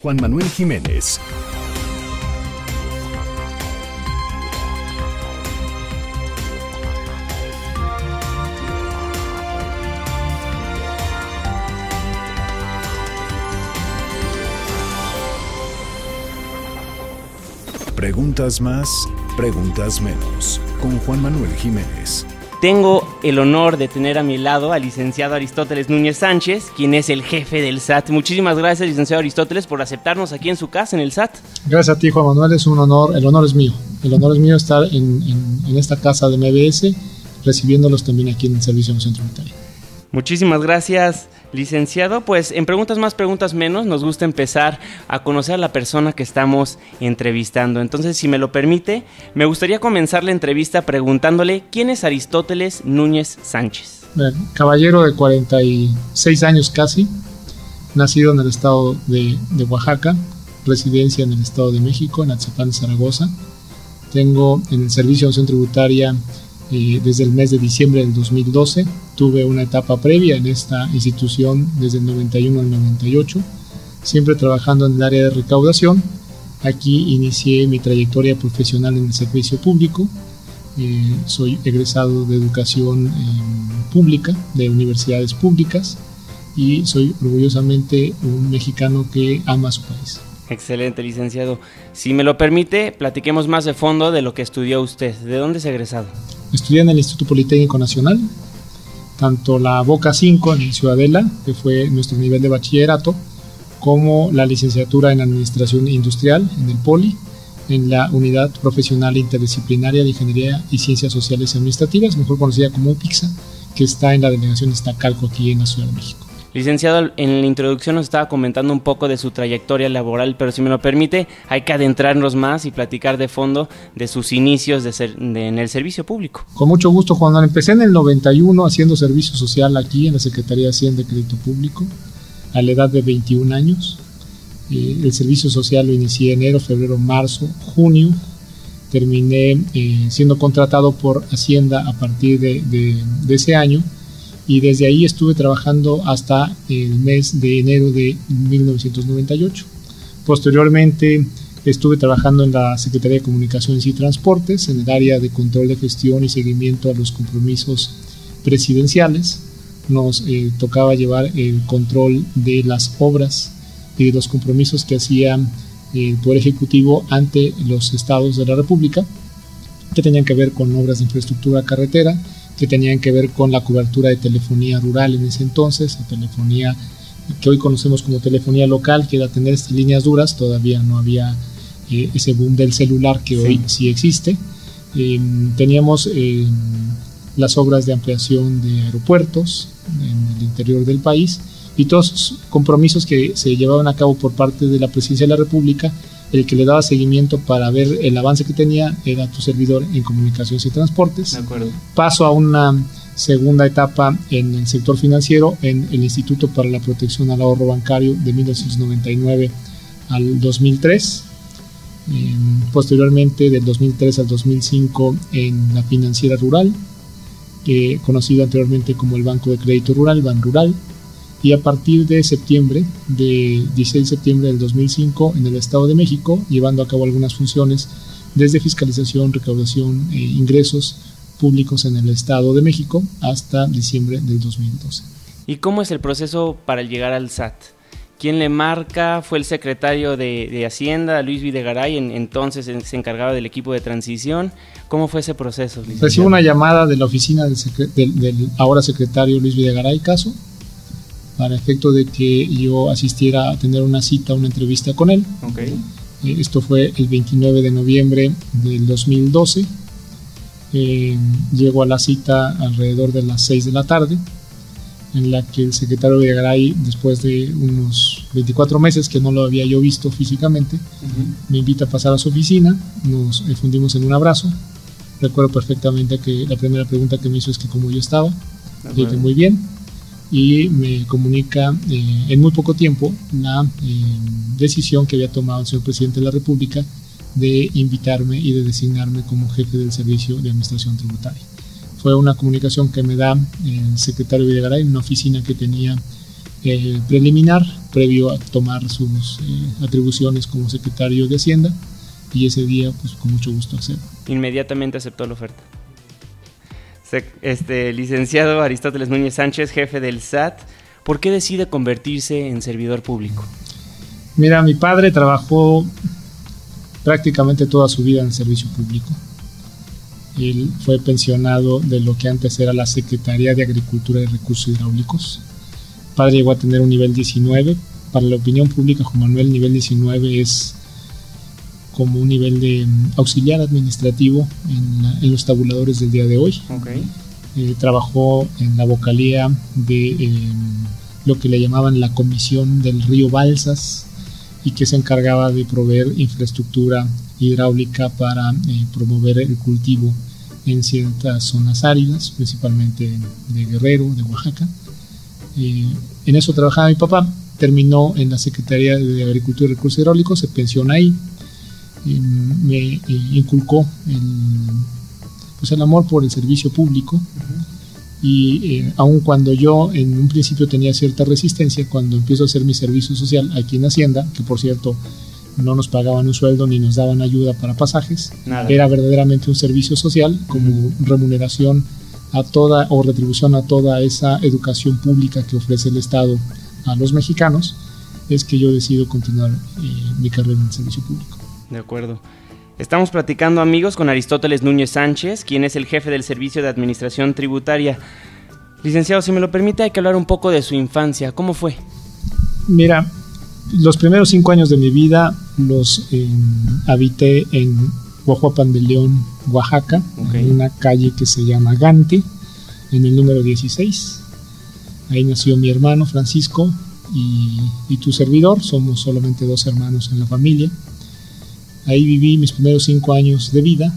Juan Manuel Jiménez. Preguntas más, preguntas menos. Con Juan Manuel Jiménez. Tengo el honor de tener a mi lado al licenciado Aristóteles Núñez Sánchez, quien es el jefe del SAT. Muchísimas gracias, licenciado Aristóteles, por aceptarnos aquí en su casa, en el SAT. Gracias a ti, Juan Manuel, es un honor, el honor es mío. El honor es mío estar en esta casa de MBS, recibiéndolos también aquí en el Servicio Nacional Tributario. Muchísimas gracias, licenciado. Pues en Preguntas Más, Preguntas Menos nos gusta empezar a conocer a la persona que estamos entrevistando. Entonces, si me lo permite, me gustaría comenzar la entrevista preguntándole ¿quién es Aristóteles Núñez Sánchez? Caballero de 46 años casi, nacido en el estado de Oaxaca, residencia en el estado de México, en Atzapán, Zaragoza. Tengo en el Servicio Nacional Tributaria desde el mes de diciembre del 2012. Tuve una etapa previa en esta institución desde el 91 al 98, siempre trabajando en el área de recaudación. Aquí inicié mi trayectoria profesional en el servicio público. Soy egresado de educación pública, de universidades públicas, y soy orgullosamente un mexicano que ama a su país. Excelente, licenciado. Si me lo permite, platiquemos más de fondo de lo que estudió usted. ¿De dónde es egresado? Estudié en el Instituto Politécnico Nacional, tanto la Boca 5 en Ciudadela, que fue nuestro nivel de bachillerato, como la licenciatura en Administración Industrial en el Poli, en la Unidad Profesional Interdisciplinaria de Ingeniería y Ciencias Sociales y Administrativas, mejor conocida como UPICSA, que está en la delegación Iztacalco, aquí en la Ciudad de México. Licenciado, en la introducción nos estaba comentando un poco de su trayectoria laboral, pero si me lo permite, hay que adentrarnos más y platicar de fondo de sus inicios en el servicio público. Con mucho gusto, Juan Manuel. Empecé en el 91 haciendo servicio social aquí en la Secretaría de Hacienda y Crédito Público, a la edad de 21 años. El servicio social lo inicié enero, febrero, marzo, junio. Terminé siendo contratado por Hacienda a partir de ese año. Y desde ahí estuve trabajando hasta el mes de enero de 1998. Posteriormente estuve trabajando en la Secretaría de Comunicaciones y Transportes, en el área de control de gestión y seguimiento a los compromisos presidenciales. Nos tocaba llevar el control de las obras y de los compromisos que hacía el Poder Ejecutivo ante los estados de la República, que tenían que ver con obras de infraestructura carretera, que tenían que ver con la cobertura de telefonía rural en ese entonces, la telefonía que hoy conocemos como telefonía local, que era tener líneas duras. Todavía no había ese boom del celular que hoy sí existe. Teníamos las obras de ampliación de aeropuertos en el interior del país y todos esos compromisos que se llevaban a cabo por parte de la Presidencia de la República. El que le daba seguimiento para ver el avance que tenía era tu servidor en Comunicaciones y Transportes. De acuerdo. Paso a una segunda etapa en el sector financiero, en el Instituto para la Protección al Ahorro Bancario de 1999 al 2003. Posteriormente, del 2003 al 2005, en la Financiera Rural, conocido anteriormente como el Banco de Crédito Rural, Banrural. Y a partir de 16 de septiembre del 2005 en el Estado de México, llevando a cabo algunas funciones desde fiscalización, recaudación e ingresos públicos en el Estado de México hasta diciembre del 2012. ¿Y cómo es el proceso para llegar al SAT? ¿Quién le marca? ¿Fue el secretario de Hacienda, Luis Videgaray, entonces se encargaba del equipo de transición? ¿Cómo fue ese proceso, licenciado? Recibo una llamada de la oficina del ahora secretario Luis Videgaray Caso, para efecto de que yo asistiera a tener una cita, una entrevista con él. Okay. Esto fue el 29 de noviembre del 2012. Llego a la cita alrededor de las 6 de la tarde, en la que el secretario Videgaray, después de unos 24 meses que no lo había yo visto físicamente, me invita a pasar a su oficina. Nos fundimos en un abrazo. Recuerdo perfectamente que la primera pregunta que me hizo es que cómo yo estaba. Dije muy bien. Y me comunica en muy poco tiempo la decisión que había tomado el señor presidente de la República de invitarme y de designarme como jefe del Servicio de Administración Tributaria. Fue una comunicación que me da el secretario Videgaray en una oficina que tenía preliminar previo a tomar sus atribuciones como secretario de Hacienda, y ese día pues con mucho gusto accedo. Inmediatamente aceptó la oferta. Licenciado Aristóteles Núñez Sánchez, jefe del SAT, ¿por qué decide convertirse en servidor público? Mira, mi padre trabajó prácticamente toda su vida en el servicio público. Él fue pensionado de lo que antes era la Secretaría de Agricultura y Recursos Hidráulicos. Mi padre llegó a tener un nivel 19. Para la opinión pública, Juan Manuel, el nivel 19 es como un nivel de auxiliar administrativo en los tabuladores del día de hoy. Okay. Trabajó en la vocalía de lo que le llamaban la Comisión del Río Balsas, y que se encargaba de proveer infraestructura hidráulica para promover el cultivo en ciertas zonas áridas, principalmente de Guerrero, de Oaxaca. En eso trabajaba mi papá. Terminó en la Secretaría de Agricultura y Recursos Hidráulicos, se pensionó ahí. Me inculcó el amor por el servicio público. Y aun cuando yo en un principio tenía cierta resistencia, cuando empiezo a hacer mi servicio social aquí en Hacienda, que por cierto no nos pagaban un sueldo ni nos daban ayuda para pasajes, era verdaderamente un servicio social como remuneración a toda o retribución a toda esa educación pública que ofrece el Estado a los mexicanos, es que yo decido continuar mi carrera en el servicio público. De acuerdo. Estamos platicando, amigos, con Aristóteles Núñez Sánchez, quien es el jefe del Servicio de Administración Tributaria. Licenciado, si me lo permite, hay que hablar un poco de su infancia. ¿Cómo fue? Mira, los primeros 5 años de mi vida los habité en Huajuapan de León, Oaxaca, en una calle que se llama Gante, en el número 16. Ahí nació mi hermano Francisco y tu servidor. Somos solamente 2 hermanos en la familia. Ahí viví mis primeros 5 años de vida,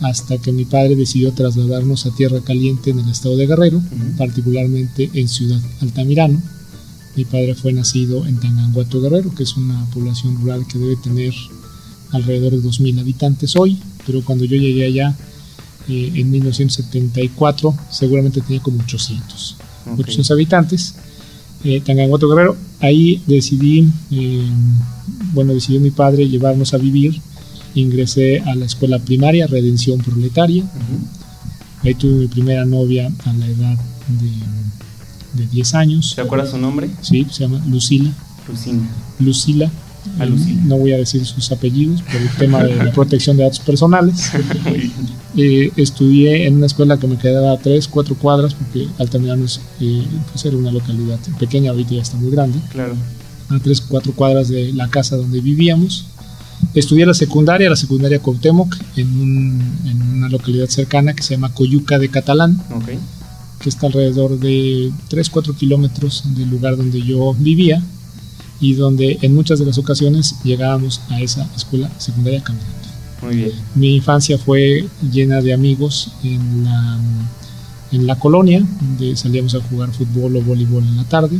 hasta que mi padre decidió trasladarnos a Tierra Caliente en el estado de Guerrero, particularmente en Ciudad Altamirano. Mi padre fue nacido en Tanganguato, Guerrero, que es una población rural que debe tener alrededor de 2,000 habitantes hoy, pero cuando yo llegué allá en 1974 seguramente tenía como 800 habitantes. Tanganguato, Guerrero. Ahí decidió mi padre llevarnos a vivir. Ingresé a la escuela primaria Redención Proletaria. Ahí tuve mi primera novia a la edad de 10 años. ¿Se acuerda su nombre? Sí, se llama Lucila. Lucila. No voy a decir sus apellidos por el tema de la protección de datos personales. Estudié en una escuela que me quedaba a 3-4 cuadras, porque Altamirano era una localidad pequeña, ahorita ya está muy grande. Claro. A 3-4 cuadras de la casa donde vivíamos. Estudié la secundaria Cuauhtémoc, en una localidad cercana que se llama Coyuca de Catalán, que está alrededor de 3-4 kilómetros del lugar donde yo vivía, y donde en muchas de las ocasiones llegábamos a esa escuela secundaria caminando. Muy bien. Mi infancia fue llena de amigos en la colonia, donde salíamos a jugar fútbol o voleibol en la tarde.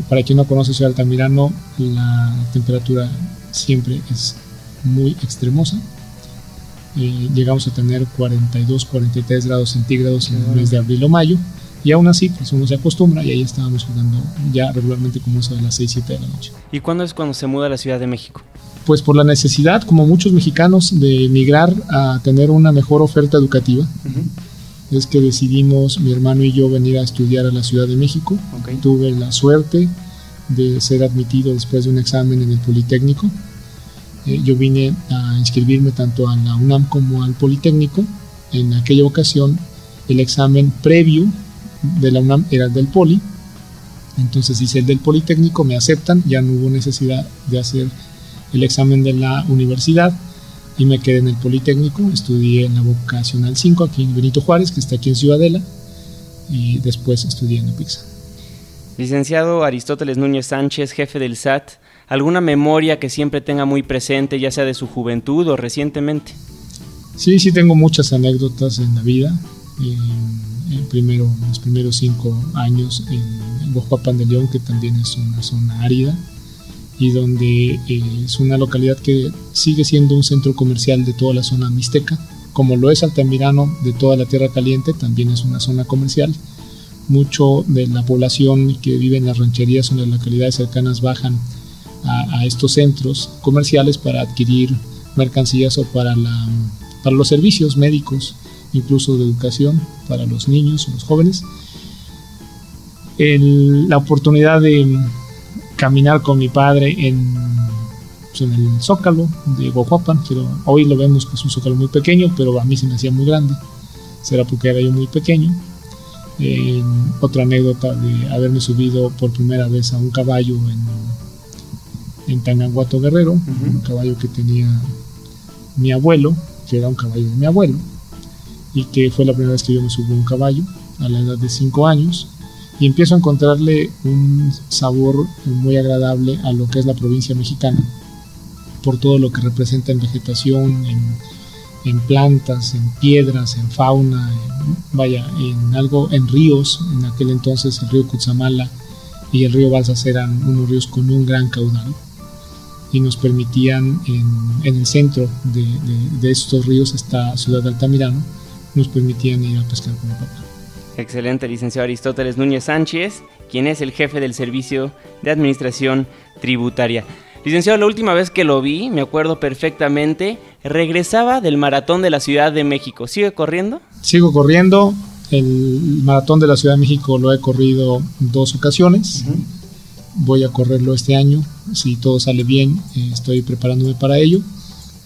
Para quien no conoce Ciudad Altamirano, la temperatura siempre es muy extremosa. Llegamos a tener 42-43 grados centígrados en el mes de abril o mayo, y aún así pues uno se acostumbra, y ahí estábamos jugando ya regularmente como eso de las 6-7 de la noche. ¿Y cuándo es cuando se muda a la Ciudad de México? Pues por la necesidad, como muchos mexicanos, de emigrar a tener una mejor oferta educativa. Es que decidimos, mi hermano y yo, venir a estudiar a la Ciudad de México. Tuve la suerte de ser admitido después de un examen en el Politécnico. Yo vine a inscribirme tanto a la UNAM como al Politécnico. En aquella ocasión el examen previo de la UNAM era el del Poli, entonces hice el del Politécnico, me aceptan, ya no hubo necesidad de hacer el examen de la universidad y me quedé en el Politécnico. Estudié en la Vocacional 5 aquí en Benito Juárez, que está aquí en Ciudadela, y después estudié en UPIXA. Licenciado Aristóteles Núñez Sánchez, jefe del SAT, ¿alguna memoria que siempre tenga muy presente, ya sea de su juventud o recientemente? Sí, tengo muchas anécdotas en la vida. Los primeros 5 años en Huajuapan de León, que también es una zona árida y donde es una localidad que sigue siendo un centro comercial de toda la zona mixteca, como lo es Altamirano de toda la Tierra Caliente, también es una zona comercial, Mucho de la población que vive en las rancherías o en las localidades cercanas bajan a estos centros comerciales para adquirir mercancías o para los servicios médicos, incluso de educación para los niños o los jóvenes. La oportunidad de caminar con mi padre en el Zócalo de Guajuapan, pero hoy lo vemos que es un Zócalo muy pequeño, pero a mí se me hacía muy grande, será porque era yo muy pequeño. Otra anécdota de haberme subido por primera vez a un caballo en Tanganguato Guerrero, un caballo que tenía mi abuelo, que era un caballo de mi abuelo, y que fue la primera vez que yo me subí a un caballo a la edad de 5 años, y empiezo a encontrarle un sabor muy agradable a lo que es la provincia mexicana, por todo lo que representa en vegetación, en plantas, en piedras, en fauna, en ríos. En aquel entonces el río Cutzamala y el río Balsas eran unos ríos con un gran caudal, y nos permitían en el centro de estos ríos, esta ciudad de Altamirano, nos permitían ir a pescar con mi papá. Excelente, licenciado Aristóteles Núñez Sánchez, quien es el jefe del Servicio de Administración Tributaria. Licenciado, la última vez que lo vi, me acuerdo perfectamente, regresaba del Maratón de la Ciudad de México. ¿Sigue corriendo? Sigo corriendo. El Maratón de la Ciudad de México lo he corrido 2 ocasiones. Voy a correrlo este año. Si todo sale bien, estoy preparándome para ello.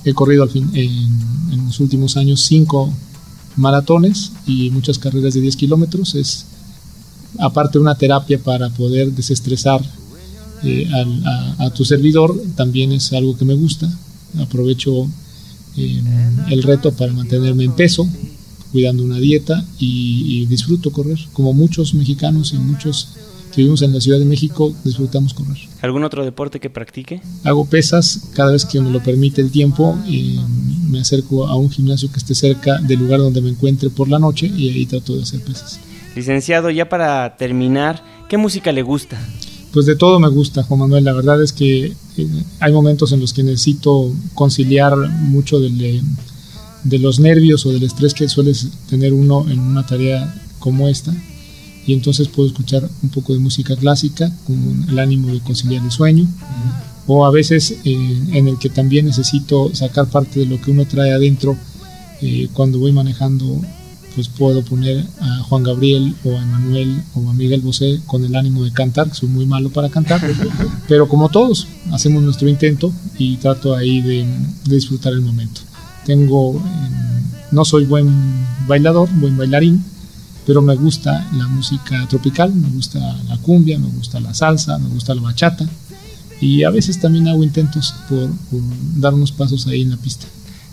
He corrido en los últimos años 5 maratones y muchas carreras de 10 kilómetros. Es aparte una terapia para poder desestresar a tu servidor. También es algo que me gusta. Aprovecho el reto para mantenerme en peso, cuidando una dieta, y disfruto correr, como muchos mexicanos y muchos que vivimos en la Ciudad de México disfrutamos correr. ¿Algún otro deporte que practique? Hago pesas cada vez que me lo permite el tiempo. Me acerco a un gimnasio que esté cerca del lugar donde me encuentre por la noche, y ahí trato de hacer pesas. Licenciado, ya para terminar, ¿qué música le gusta? Pues de todo me gusta, Juan Manuel. La verdad es que hay momentos en los que necesito conciliar mucho de los nervios o del estrés que sueles tener uno en una tarea como esta, y entonces puedo escuchar un poco de música clásica con el ánimo de conciliar el sueño, o a veces en el que también necesito sacar parte de lo que uno trae adentro. Cuando voy manejando, pues puedo poner a Juan Gabriel o a Emanuel o a Miguel Bosé con el ánimo de cantar. Soy muy malo para cantar, pero como todos, hacemos nuestro intento y trato ahí de disfrutar el momento. No soy buen bailarín, pero me gusta la música tropical, me gusta la cumbia, me gusta la salsa, me gusta la bachata, y a veces también hago intentos por dar unos pasos ahí en la pista.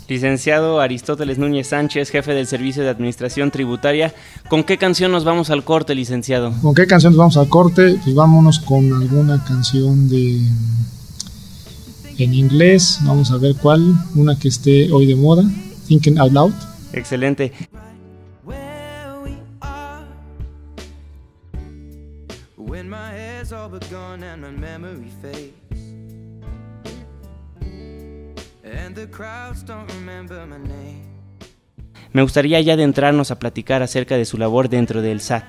Licenciado Aristóteles Núñez Sánchez, jefe del Servicio de Administración Tributaria, ¿con qué canción nos vamos al corte, licenciado? ¿Con qué canción nos vamos al corte? Pues vámonos con alguna canción en inglés. Vamos a ver cuál, una que esté hoy de moda, Thinking Out Loud. Excelente. Me gustaría ya adentrarnos a platicar acerca de su labor dentro del SAT.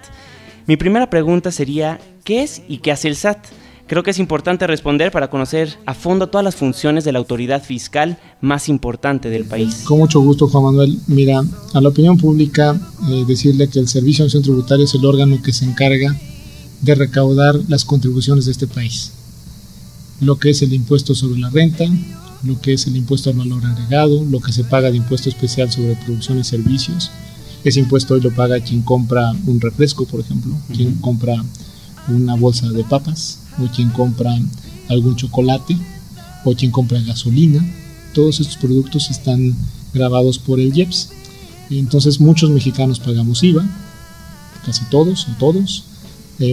Mi primera pregunta sería, ¿qué es y qué hace el SAT? Creo que es importante responder para conocer a fondo todas las funciones de la autoridad fiscal más importante del país. Con mucho gusto, Juan Manuel. Mira, a la opinión pública, decirle que el Servicio de Administración Tributaria es el órgano que se encarga de recaudar las contribuciones de este país. Lo que es el impuesto sobre la renta, lo que es el impuesto al valor agregado, lo que se paga de impuesto especial sobre producción y servicios. Ese impuesto hoy lo paga quien compra un refresco, por ejemplo, quien compra una bolsa de papas, o quien compra algún chocolate, o quien compra gasolina. Todos estos productos están gravados por el IEPS. Entonces muchos mexicanos pagamos IVA, casi todos o todos.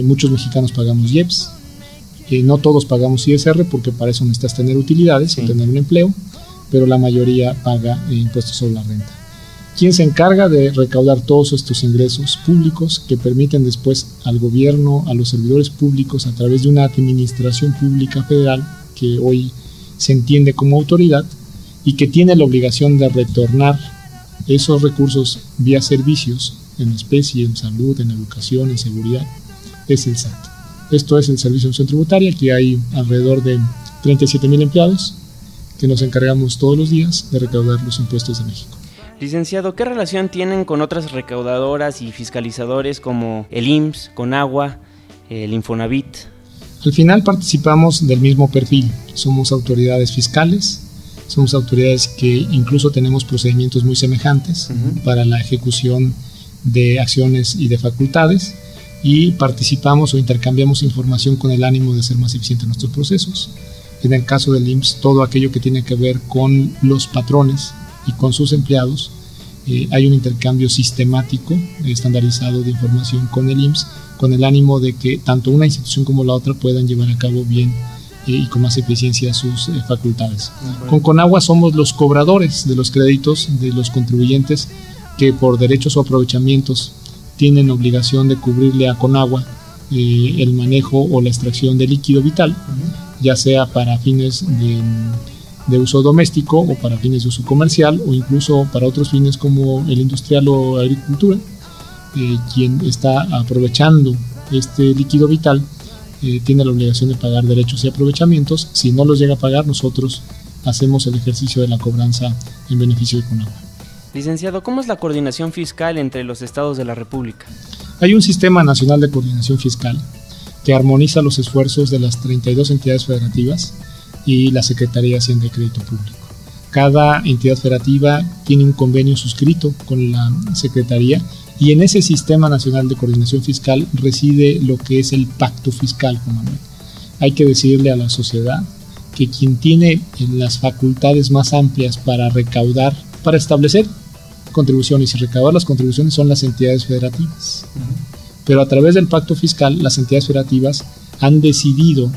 Muchos mexicanos pagamos IEPS. No todos pagamos ISR, porque para eso necesitas tener utilidades o tener un empleo, pero la mayoría paga impuestos sobre la renta. ¿Quién se encarga de recaudar todos estos ingresos públicos que permiten después al gobierno, a los servidores públicos, a través de una administración pública federal que hoy se entiende como autoridad y que tiene la obligación de retornar esos recursos vía servicios en especie, en salud, en educación, en seguridad, es el SAT. Esto es el Servicio de Administración Tributaria. Aquí hay alrededor de 37,000 empleados que nos encargamos todos los días de recaudar los impuestos de México. Licenciado, ¿qué relación tienen con otras recaudadoras y fiscalizadores como el IMSS, Conagua, el Infonavit? Al final participamos del mismo perfil. Somos autoridades fiscales, somos autoridades que incluso tenemos procedimientos muy semejantes para la ejecución de acciones y de facultades, y participamos o intercambiamos información con el ánimo de ser más eficientes en nuestros procesos. En el caso del IMSS, todo aquello que tiene que ver con los patrones y con sus empleados, hay un intercambio sistemático, estandarizado de información con el IMSS, con el ánimo de que tanto una institución como la otra puedan llevar a cabo bien y con más eficiencia sus facultades. Con Conagua somos los cobradores de los créditos de los contribuyentes que por derechos o aprovechamientos tienen obligación de cubrirle a Conagua el manejo o la extracción de líquido vital, ya sea para fines de uso doméstico o para fines de uso comercial, o incluso para otros fines como el industrial o agricultura. Quien está aprovechando este líquido vital tiene la obligación de pagar derechos y aprovechamientos. Si no los llega a pagar, nosotros hacemos el ejercicio de la cobranza en beneficio de Conagua. Licenciado, ¿cómo es la coordinación fiscal entre los estados de la República? Hay un sistema nacional de coordinación fiscal que armoniza los esfuerzos de las 32 entidades federativas y la Secretaría de Hacienda y Crédito Público. Cada entidad federativa tiene un convenio suscrito con la Secretaría, y en ese Sistema Nacional de Coordinación Fiscal reside lo que es el pacto fiscal, Juan Manuel. Hay que decirle a la sociedad que quien tiene las facultades más amplias para recaudar, para establecer contribuciones y recaudar las contribuciones, son las entidades federativas. Pero a través del pacto fiscal, las entidades federativas han decidido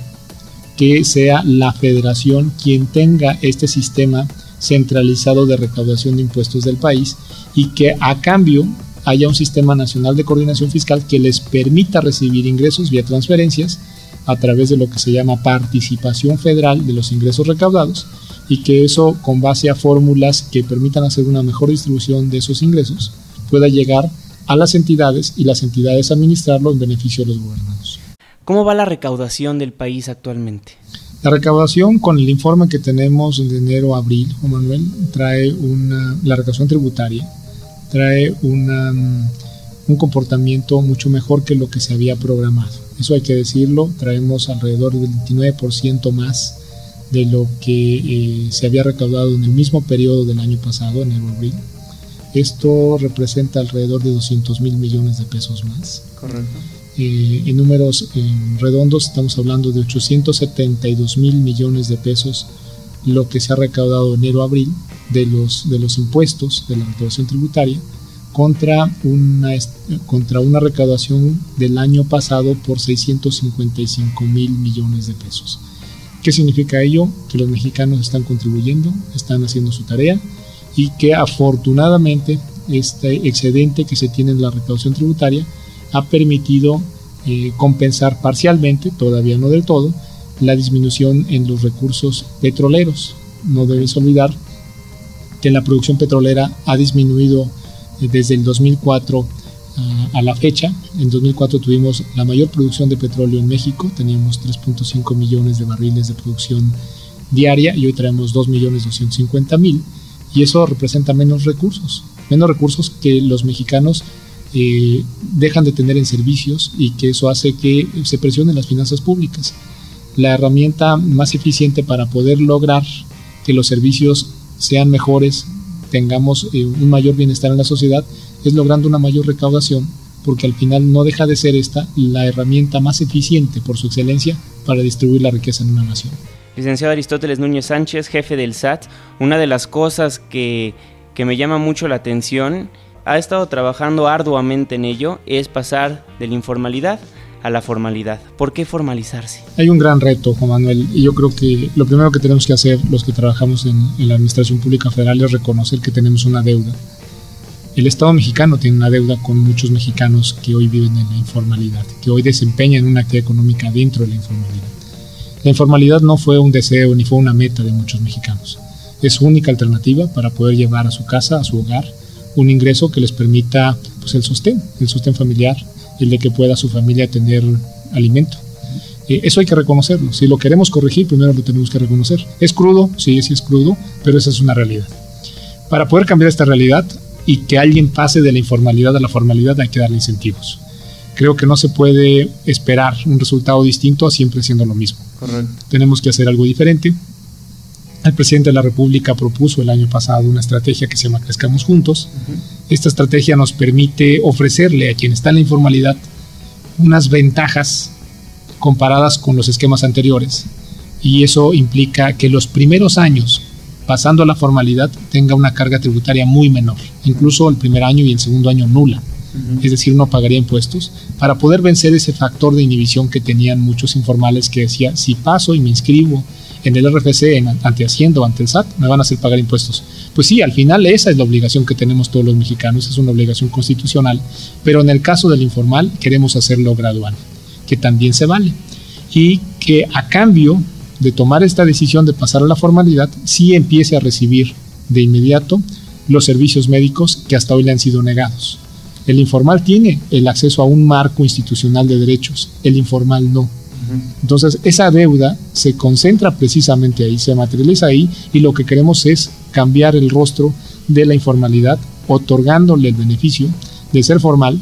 que sea la federación quien tenga este sistema centralizado de recaudación de impuestos del país, y que a cambio haya un sistema nacional de coordinación fiscal que les permita recibir ingresos vía transferencias a través de lo que se llama participación federal de los ingresos recaudados, y que eso, con base a fórmulas que permitan hacer una mejor distribución de esos ingresos, pueda llegar a las entidades y las entidades administrarlo en beneficio de los gobernados. ¿Cómo va la recaudación del país actualmente? La recaudación, con el informe que tenemos de enero a abril, Juan Manuel, trae la recaudación tributaria trae un comportamiento mucho mejor que lo que se había programado. Eso hay que decirlo, traemos alrededor del 29% más de lo que se había recaudado en el mismo periodo del año pasado, enero-abril. Esto representa alrededor de 200,000 millones de pesos más. Correcto. En números redondos estamos hablando de 872,000 millones de pesos lo que se ha recaudado enero-abril de los impuestos de la recaudación tributaria contra una recaudación del año pasado por 655,000 millones de pesos. ¿Qué significa ello? Que los mexicanos están contribuyendo, están haciendo su tarea, y que afortunadamente este excedente que se tiene en la recaudación tributaria ha permitido compensar parcialmente, todavía no del todo, la disminución en los recursos petroleros. No debes olvidar que la producción petrolera ha disminuido desde el 2004 a la fecha. En 2004 tuvimos la mayor producción de petróleo en México, teníamos 3.5 millones de barriles de producción diaria, y hoy traemos 2.250.000, y eso representa menos recursos que los mexicanos dejan de tener en servicios, y que eso hace que se presionen las finanzas públicas. La herramienta más eficiente para poder lograr que los servicios sean mejores, tengamos un mayor bienestar en la sociedad, es logrando una mayor recaudación, porque al final no deja de ser esta la herramienta más eficiente por su excelencia para distribuir la riqueza en una nación. Licenciado Aristóteles Núñez Sánchez, jefe del SAT, una de las cosas que me llama mucho la atención, ha estado trabajando arduamente en ello, es pasar de la informalidad a la formalidad. ¿Por qué formalizarse? Hay un gran reto, Juan Manuel, y yo creo que lo primero que tenemos que hacer los que trabajamos en la Administración Pública Federal es reconocer que tenemos una deuda. El Estado mexicano tiene una deuda con muchos mexicanos que hoy viven en la informalidad, que hoy desempeñan una actividad económica dentro de la informalidad. La informalidad no fue un deseo ni fue una meta de muchos mexicanos. Es su única alternativa para poder llevar a su casa, a su hogar, un ingreso que les permita pues el sostén familiar, el de que pueda su familia tener alimento. Eso hay que reconocerlo. Si lo queremos corregir, primero lo tenemos que reconocer. ¿Es crudo? Sí es crudo, pero esa es una realidad. Para poder cambiar esta realidad y que alguien pase de la informalidad a la formalidad, hay que darle incentivos. Creo que no se puede esperar un resultado distinto a siempre siendo lo mismo. Correcto. Tenemos que hacer algo diferente. El presidente de la República propuso el año pasado una estrategia que se llama Crezcamos Juntos. Esta estrategia nos permite ofrecerle a quien está en la informalidad unas ventajas comparadas con los esquemas anteriores, y eso implica que los primeros años pasando a la formalidad tenga una carga tributaria muy menor, incluso el primer año y el segundo año nula. Es decir, no pagaría impuestos, para poder vencer ese factor de inhibición que tenían muchos informales, que decía, si paso y me inscribo en el RFC, ante Hacienda o ante el SAT, me van a hacer pagar impuestos. Pues sí, al final esa es la obligación que tenemos todos los mexicanos, es una obligación constitucional, pero en el caso del informal queremos hacerlo gradual, que también se vale, y que a cambio de tomar esta decisión de pasar a la formalidad, sí empiece a recibir de inmediato los servicios médicos que hasta hoy le han sido negados. El informal tiene el acceso a un marco institucional de derechos, el informal no. Entonces esa deuda se concentra precisamente ahí, se materializa ahí, y lo que queremos es cambiar el rostro de la informalidad, otorgándole el beneficio de ser formal,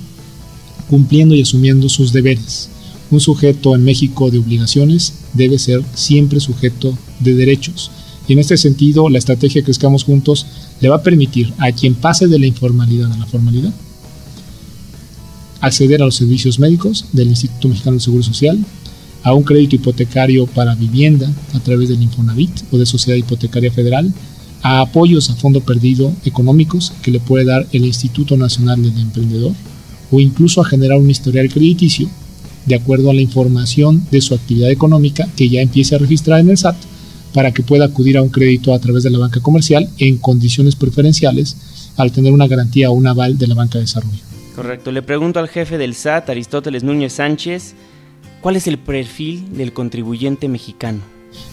cumpliendo y asumiendo sus deberes. Un sujeto en México de obligaciones debe ser siempre sujeto de derechos. Y en este sentido, la estrategia Crezcamos Juntos le va a permitir a quien pase de la informalidad a la formalidad acceder a los servicios médicos del Instituto Mexicano del Seguro Social, a un crédito hipotecario para vivienda a través del Infonavit o de Sociedad Hipotecaria Federal, a apoyos a fondo perdido económicos que le puede dar el Instituto Nacional del Emprendedor, o incluso a generar un historial crediticio de acuerdo a la información de su actividad económica que ya empiece a registrar en el SAT, para que pueda acudir a un crédito a través de la banca comercial en condiciones preferenciales al tener una garantía o un aval de la banca de desarrollo. Correcto. Le pregunto al jefe del SAT, Aristóteles Núñez Sánchez, ¿cuál es el perfil del contribuyente mexicano?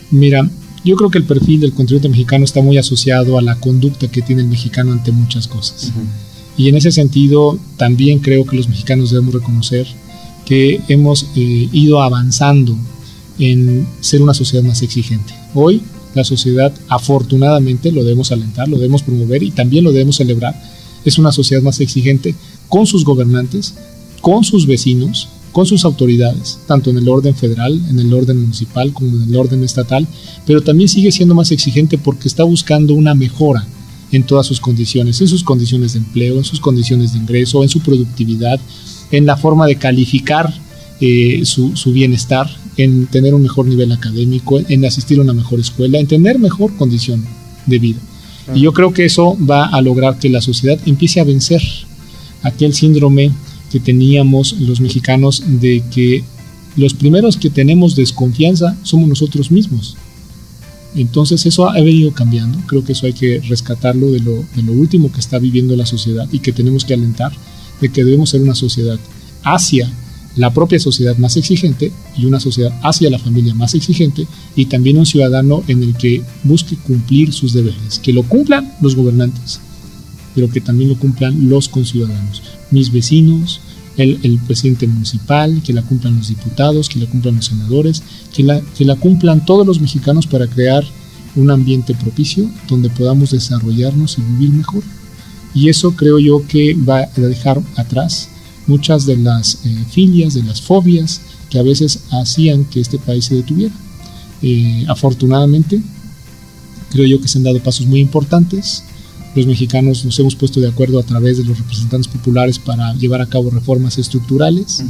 Mira, yo creo que el perfil del contribuyente mexicano está muy asociado a la conducta que tiene el mexicano ante muchas cosas. Y en ese sentido, también creo que los mexicanos debemos reconocer que hemos ido avanzando en ser una sociedad más exigente. Hoy la sociedad, afortunadamente, lo debemos alentar, lo debemos promover y también lo debemos celebrar, es una sociedad más exigente con sus gobernantes, con sus vecinos, con sus autoridades, tanto en el orden federal, en el orden municipal como en el orden estatal, pero también sigue siendo más exigente porque está buscando una mejora en todas sus condiciones, en sus condiciones de empleo, en sus condiciones de ingreso, en su productividad, en la forma de calificar su bienestar, en tener un mejor nivel académico, en asistir a una mejor escuela, en tener mejor condición de vida. Y yo creo que eso va a lograr que la sociedad empiece a vencer aquel síndrome que teníamos los mexicanos de que los primeros que tenemos desconfianza somos nosotros mismos. Entonces eso ha venido cambiando. Creo que eso hay que rescatarlo de lo último que está viviendo la sociedad y que tenemos que alentar, de que debemos ser una sociedad hacia la propia sociedad más exigente y una sociedad hacia la familia más exigente, y también un ciudadano en el que busque cumplir sus deberes, que lo cumplan los gobernantes, pero que también lo cumplan los conciudadanos, mis vecinos, el presidente municipal, que la cumplan los diputados, que la cumplan los senadores, que la cumplan todos los mexicanos para crear un ambiente propicio donde podamos desarrollarnos y vivir mejor. Y eso creo yo que va a dejar atrás muchas de las filias, de las fobias que a veces hacían que este país se detuviera. Afortunadamente, creo yo que se han dado pasos muy importantes. Los mexicanos nos hemos puesto de acuerdo a través de los representantes populares para llevar a cabo reformas estructurales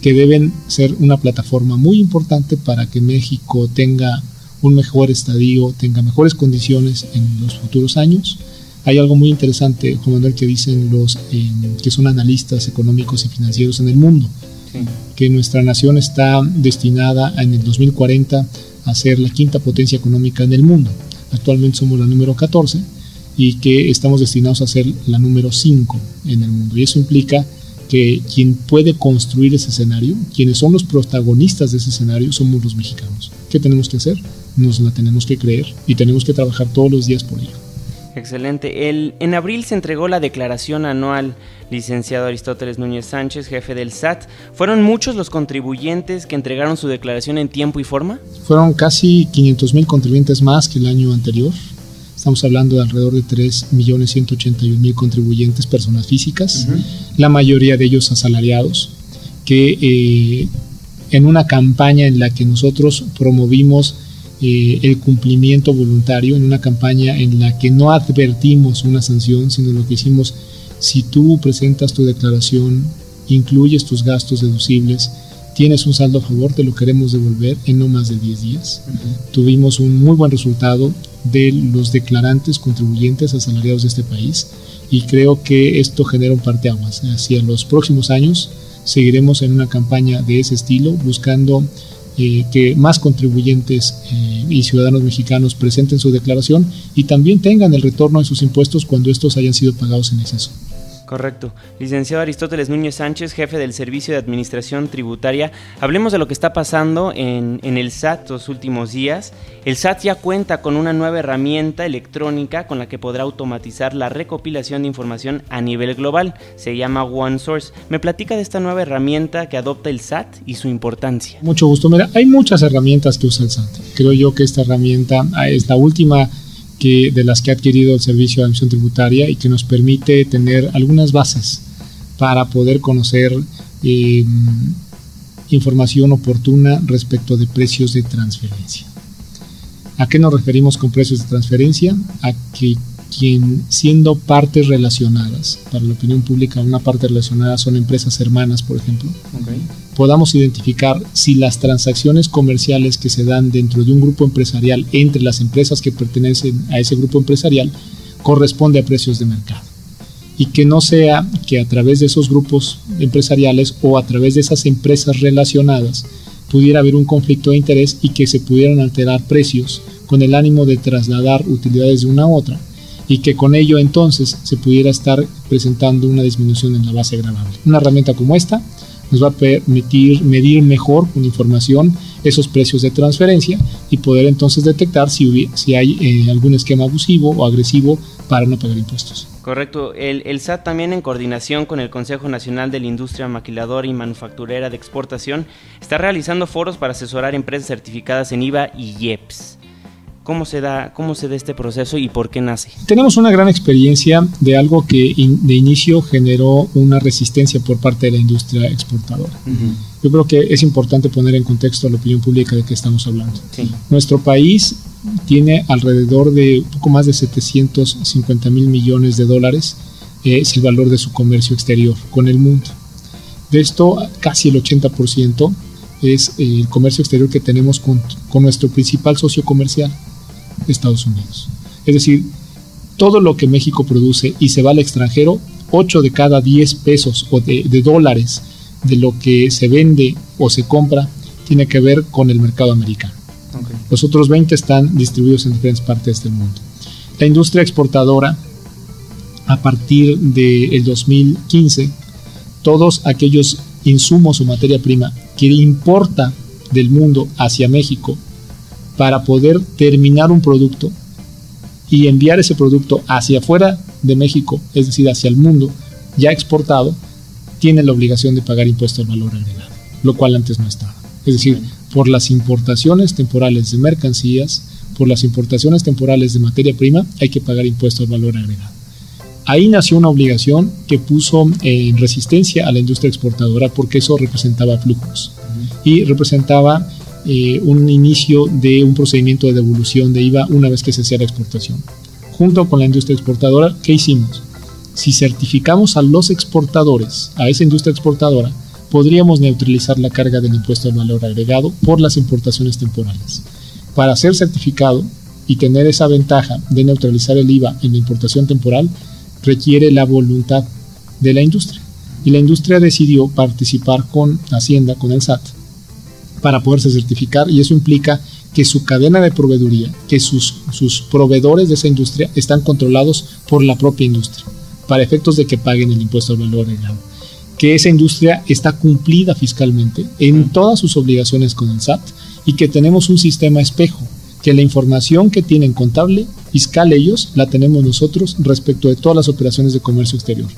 que deben ser una plataforma muy importante para que México tenga un mejor estadio, tenga mejores condiciones en los futuros años. Hay algo muy interesante, Juan Manuel, que dicen los que son analistas económicos y financieros en el mundo, que nuestra nación está destinada en el 2040 a ser la quinta potencia económica en el mundo. Actualmente somos la número 14 y que estamos destinados a ser la número 5 en el mundo. Y eso implica que quien puede construir ese escenario, quienes son los protagonistas de ese escenario, somos los mexicanos. ¿Qué tenemos que hacer? Nos la tenemos que creer y tenemos que trabajar todos los días por ello. Excelente. En abril se entregó la declaración anual, licenciado Aristóteles Núñez Sánchez, jefe del SAT. ¿Fueron muchos los contribuyentes que entregaron su declaración en tiempo y forma? Fueron casi 500,000 contribuyentes más que el año anterior. Estamos hablando de alrededor de 3,181,000 contribuyentes, personas físicas, la mayoría de ellos asalariados, que en una campaña en la que nosotros promovimos el cumplimiento voluntario, en una campaña en la que no advertimos una sanción, sino lo que hicimos: si tú presentas tu declaración, incluyes tus gastos deducibles, tienes un saldo a favor, te lo queremos devolver en no más de 10 días. Tuvimos un muy buen resultado de los declarantes contribuyentes asalariados de este país, y creo que esto genera un parteaguas. Hacia los próximos años seguiremos en una campaña de ese estilo, buscando que más contribuyentes y ciudadanos mexicanos presenten su declaración y también tengan el retorno de sus impuestos cuando estos hayan sido pagados en exceso. Correcto. Licenciado Aristóteles Núñez Sánchez, jefe del Servicio de Administración Tributaria, hablemos de lo que está pasando en el SAT los últimos días. El SAT ya cuenta con una nueva herramienta electrónica con la que podrá automatizar la recopilación de información a nivel global. Se llama OneSource. ¿Me platica de esta nueva herramienta que adopta el SAT y su importancia? Mucho gusto. Mira, hay muchas herramientas que usa el SAT. Creo yo que esta herramienta es la última de las que ha adquirido el Servicio de Administración Tributaria y que nos permite tener algunas bases para poder conocer información oportuna respecto de precios de transferencia. ¿A qué nos referimos con precios de transferencia? A que quien, siendo partes relacionadas, para la opinión pública una parte relacionada son empresas hermanas, por ejemplo, podamos identificar si las transacciones comerciales que se dan dentro de un grupo empresarial entre las empresas que pertenecen a ese grupo empresarial corresponde a precios de mercado, y que no sea que a través de esos grupos empresariales o a través de esas empresas relacionadas pudiera haber un conflicto de interés y que se pudieran alterar precios con el ánimo de trasladar utilidades de una a otra, y que con ello entonces se pudiera estar presentando una disminución en la base gravable. Una herramienta como esta nos va a permitir medir mejor con información esos precios de transferencia y poder entonces detectar si hay algún esquema abusivo o agresivo para no pagar impuestos. Correcto. El SAT también, en coordinación con el Consejo Nacional de la Industria Maquiladora y Manufacturera de Exportación, está realizando foros para asesorar empresas certificadas en IVA y IEPS. ¿Cómo se da este proceso y por qué nace? Tenemos una gran experiencia de algo que de inicio generó una resistencia por parte de la industria exportadora. Yo creo que es importante poner en contexto a la opinión pública de qué estamos hablando. Sí. Nuestro país tiene alrededor de poco más de 750,000 millones de dólares, es el valor de su comercio exterior con el mundo. De esto, casi el 80% es el comercio exterior que tenemos con nuestro principal socio comercial, Estados Unidos. Es decir, todo lo que México produce y se va al extranjero, 8 de cada 10 pesos o de dólares de lo que se vende o se compra tiene que ver con el mercado americano. Los otros 20 están distribuidos en diferentes partes del mundo. La industria exportadora, a partir del 2015, todos aquellos insumos o materia prima que importa del mundo hacia México para poder terminar un producto y enviar ese producto hacia afuera de México, es decir, hacia el mundo ya exportado, tiene la obligación de pagar impuesto al valor agregado, lo cual antes no estaba. Es decir, por las importaciones temporales de mercancías, por las importaciones temporales de materia prima, hay que pagar impuesto al valor agregado. Ahí nació una obligación que puso en resistencia a la industria exportadora, porque eso representaba flujos y representaba un inicio de un procedimiento de devolución de IVA una vez que se hacía la exportación. Junto con la industria exportadora, ¿qué hicimos? Si certificamos a los exportadores, a esa industria exportadora, podríamos neutralizar la carga del impuesto al valor agregado por las importaciones temporales. Para ser certificado y tener esa ventaja de neutralizar el IVA en la importación temporal, requiere la voluntad de la industria. Y la industria decidió participar con Hacienda, con el SAT, para poderse certificar, y eso implica que su cadena de proveeduría, que sus proveedores de esa industria están controlados por la propia industria, para efectos de que paguen el impuesto al valor agregado. Que esa industria está cumplida fiscalmente en todas sus obligaciones con el SAT, y que tenemos un sistema espejo que la información que tienen contable, fiscal ellos, la tenemos nosotros respecto de todas las operaciones de comercio exterior.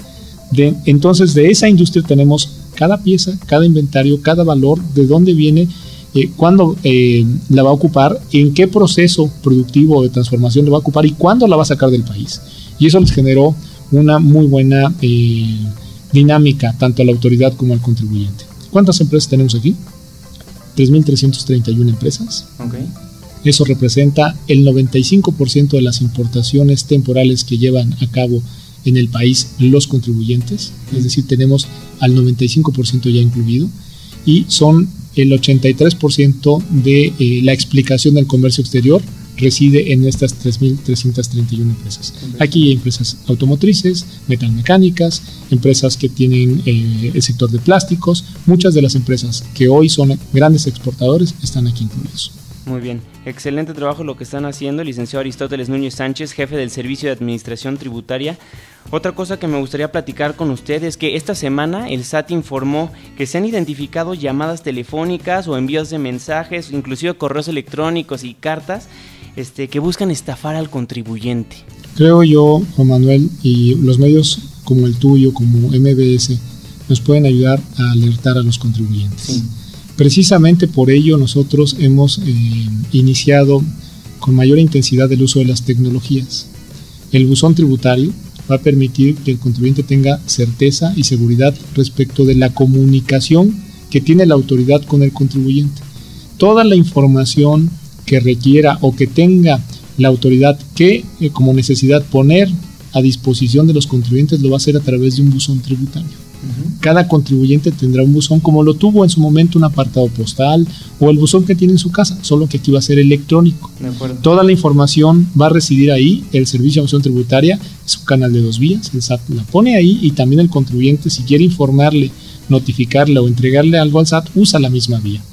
Entonces, de esa industria tenemos cada pieza, cada inventario, cada valor, de dónde viene, cuándo la va a ocupar, en qué proceso productivo o de transformación la va a ocupar y cuándo la va a sacar del país. Y eso les generó una muy buena dinámica, tanto a la autoridad como al contribuyente. ¿Cuántas empresas tenemos aquí? 3.331 empresas. Okay. Eso representa el 95% de las importaciones temporales que llevan a cabo en el país los contribuyentes, es decir, tenemos al 95% ya incluido, y son el 83% de la explicación del comercio exterior reside en estas 3.331 empresas. Aquí hay empresas automotrices, metalmecánicas, empresas que tienen el sector de plásticos. Muchas de las empresas que hoy son grandes exportadores están aquí incluidos. Muy bien, excelente trabajo lo que están haciendo, licenciado Aristóteles Núñez Sánchez, jefe del Servicio de Administración Tributaria. Otra cosa que me gustaría platicar con usted es que esta semana el SAT informó que se han identificado llamadas telefónicas o envíos de mensajes, inclusive correos electrónicos y cartas que buscan estafar al contribuyente. Creo yo, Juan Manuel, y los medios como el tuyo, como MBS, nos pueden ayudar a alertar a los contribuyentes. Sí. Precisamente por ello nosotros hemos iniciado con mayor intensidad el uso de las tecnologías. El buzón tributario va a permitir que el contribuyente tenga certeza y seguridad respecto de la comunicación que tiene la autoridad con el contribuyente. Toda la información que requiera o que tenga la autoridad que como necesidad poner a disposición de los contribuyentes lo va a hacer a través de un buzón tributario. Cada contribuyente tendrá un buzón como lo tuvo en su momento un apartado postal o el buzón que tiene en su casa, solo que aquí va a ser electrónico. Toda la información va a residir ahí. El Servicio de Administración Tributaria es un canal de 2 vías, el SAT la pone ahí y también el contribuyente, si quiere informarle, notificarle o entregarle algo al SAT, usa la misma vía.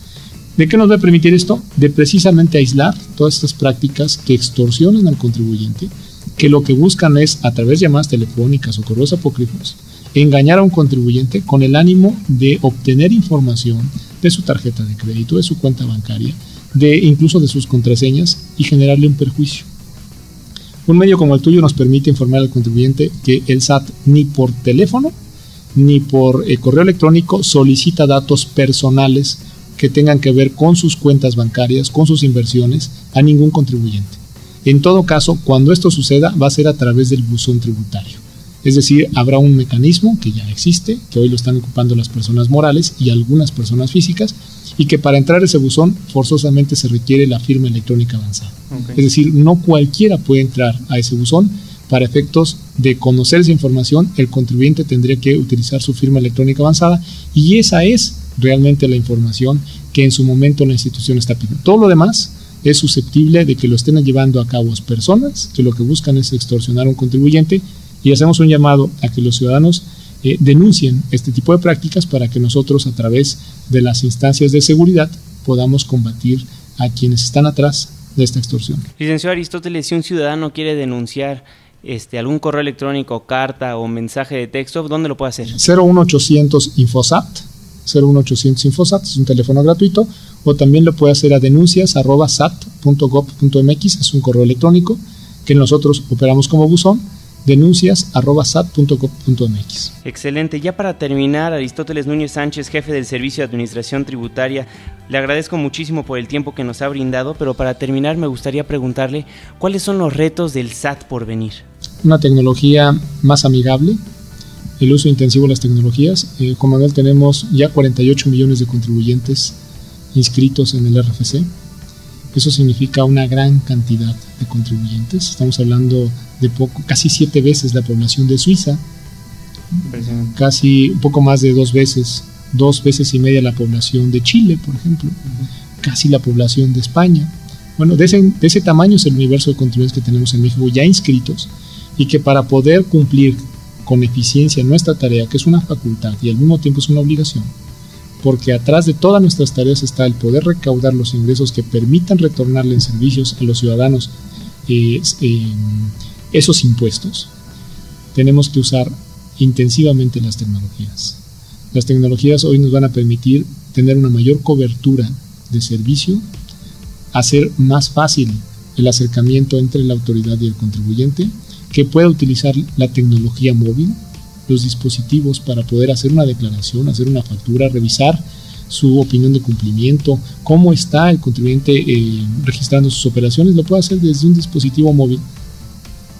¿De qué nos va a permitir esto? De precisamente aislar todas estas prácticas que extorsionan al contribuyente, que lo que buscan es, a través de llamadas telefónicas o correos apócrifos, engañar a un contribuyente con el ánimo de obtener información de su tarjeta de crédito, de su cuenta bancaria, incluso de sus contraseñas y generarle un perjuicio. Un medio como el tuyo nos permite informar al contribuyente que el SAT ni por teléfono ni por correo electrónico solicita datos personales que tengan que ver con sus cuentas bancarias, con sus inversiones, a ningún contribuyente. En todo caso, cuando esto suceda, va a ser a través del buzón tributario. Es decir, habrá un mecanismo que ya existe, que hoy lo están ocupando las personas morales y algunas personas físicas, y que para entrar a ese buzón forzosamente se requiere la firma electrónica avanzada. Okay. Es decir, no cualquiera puede entrar a ese buzón. Para efectos de conocer esa información, el contribuyente tendría que utilizar su firma electrónica avanzada, y esa es realmente la información que en su momento la institución está pidiendo. Todo lo demás es susceptible de que lo estén llevando a cabo personas que lo que buscan es extorsionar a un contribuyente, y hacemos un llamado a que los ciudadanos denuncien este tipo de prácticas para que nosotros, a través de las instancias de seguridad, podamos combatir a quienes están atrás de esta extorsión. Licenciado Aristóteles, si un ciudadano quiere denunciar algún correo electrónico, carta o mensaje de texto, ¿dónde lo puede hacer? 01800 Infosat, 01800 Infosat, es un teléfono gratuito, o también lo puede hacer a denuncias@sat.gov.mx, es un correo electrónico que nosotros operamos como buzón, denuncias@sat.gov.mx. Excelente. Ya para terminar, Aristóteles Núñez Sánchez, jefe del Servicio de Administración Tributaria, le agradezco muchísimo por el tiempo que nos ha brindado, pero para terminar me gustaría preguntarle ¿cuáles son los retos del SAT por venir? Una tecnología más amigable, el uso intensivo de las tecnologías. Juan Manuel, tenemos ya 48 millones de contribuyentes inscritos en el RFC. Eso significa una gran cantidad de contribuyentes. Estamos hablando de casi 7 veces la población de Suiza, casi un poco más de 2 veces y media la población de Chile, por ejemplo, casi la población de España. Bueno, de ese tamaño es el universo de contribuyentes que tenemos en México ya inscritos, y que para poder cumplir con eficiencia nuestra tarea, que es una facultad y al mismo tiempo es una obligación, porque atrás de todas nuestras tareas está el poder recaudar los ingresos que permitan retornarle en servicios a los ciudadanos esos impuestos, tenemos que usar intensivamente las tecnologías. Las tecnologías hoy nos van a permitir tener una mayor cobertura de servicio, hacer más fácil el acercamiento entre la autoridad y el contribuyente, que pueda utilizar la tecnología móvil, los dispositivos para poder hacer una declaración, hacer una factura, revisar su opinión de cumplimiento, cómo está el contribuyente registrando sus operaciones, lo puede hacer desde un dispositivo móvil.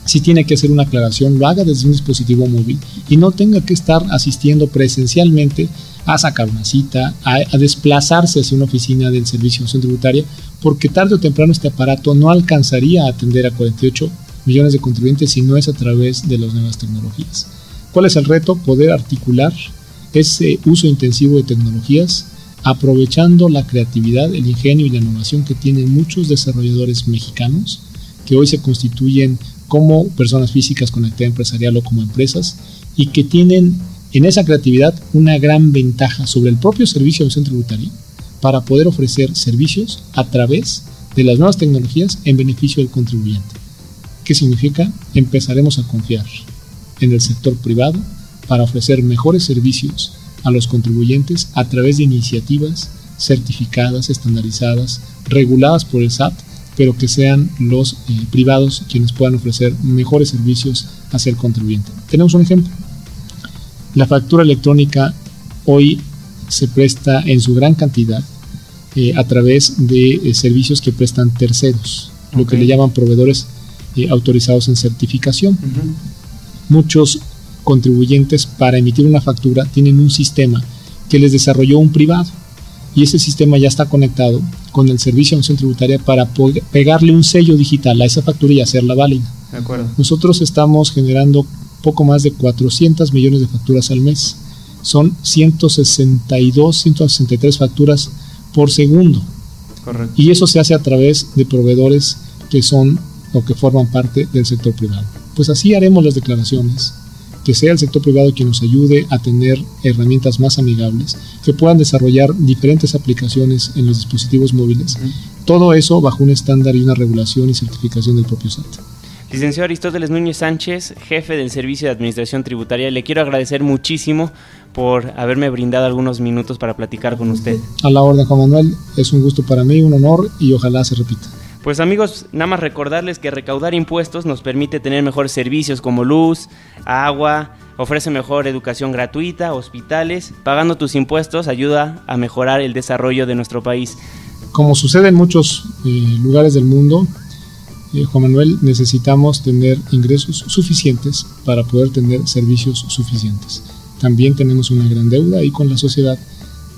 Si tiene que hacer una aclaración, lo haga desde un dispositivo móvil y no tenga que estar asistiendo presencialmente a sacar una cita, a desplazarse hacia una oficina del Servicio de Administración Tributaria, porque tarde o temprano este aparato no alcanzaría a atender a 48 millones de contribuyentes si no es a través de las nuevas tecnologías. ¿Cuál es el reto? Poder articular ese uso intensivo de tecnologías, aprovechando la creatividad, el ingenio y la innovación que tienen muchos desarrolladores mexicanos, que hoy se constituyen como personas físicas con actividad empresarial o como empresas, y que tienen en esa creatividad una gran ventaja sobre el propio Servicio de Administración Tributaria para poder ofrecer servicios a través de las nuevas tecnologías en beneficio del contribuyente. ¿Qué significa? Empezaremos a confiar en el sector privado para ofrecer mejores servicios a los contribuyentes a través de iniciativas certificadas, estandarizadas, reguladas por el SAT, pero que sean los privados quienes puedan ofrecer mejores servicios hacia el contribuyente. Tenemos un ejemplo. La factura electrónica hoy se presta en su gran cantidad a través de servicios que prestan terceros, lo que le llaman proveedores autorizados en certificación. Muchos contribuyentes, para emitir una factura, tienen un sistema que les desarrolló un privado, y ese sistema ya está conectado con el Servicio de Administración Tributaria para poder pegarle un sello digital a esa factura y hacerla válida. De acuerdo. Nosotros estamos generando poco más de 400 millones de facturas al mes. Son 162, 163 facturas por segundo. Correcto. Y eso se hace a través de proveedores que son o que forman parte del sector privado. Pues así haremos las declaraciones, que sea el sector privado quien nos ayude a tener herramientas más amigables, que puedan desarrollar diferentes aplicaciones en los dispositivos móviles. Todo eso bajo un estándar y una regulación y certificación del propio SAT. Licenciado Aristóteles Núñez Sánchez, jefe del Servicio de Administración Tributaria, le quiero agradecer muchísimo por haberme brindado algunos minutos para platicar con usted. A la orden, Juan Manuel, es un gusto para mí, un honor, y ojalá se repita. Pues amigos, nada más recordarles que recaudar impuestos nos permite tener mejores servicios como luz, agua, ofrece mejor educación gratuita, hospitales. Pagando tus impuestos ayuda a mejorar el desarrollo de nuestro país. Como sucede en muchos lugares del mundo, Juan Manuel, necesitamos tener ingresos suficientes para poder tener servicios suficientes. También tenemos una gran deuda ahí con la sociedad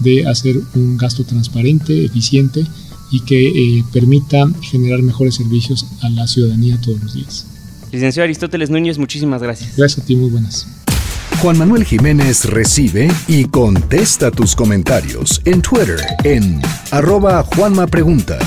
de hacer un gasto transparente, eficiente, y que permita generar mejores servicios a la ciudadanía todos los días. Licenciado Aristóteles Núñez, muchísimas gracias. Gracias a ti, muy buenas. Juan Manuel Jiménez recibe y contesta tus comentarios en Twitter en @JuanmaPregunta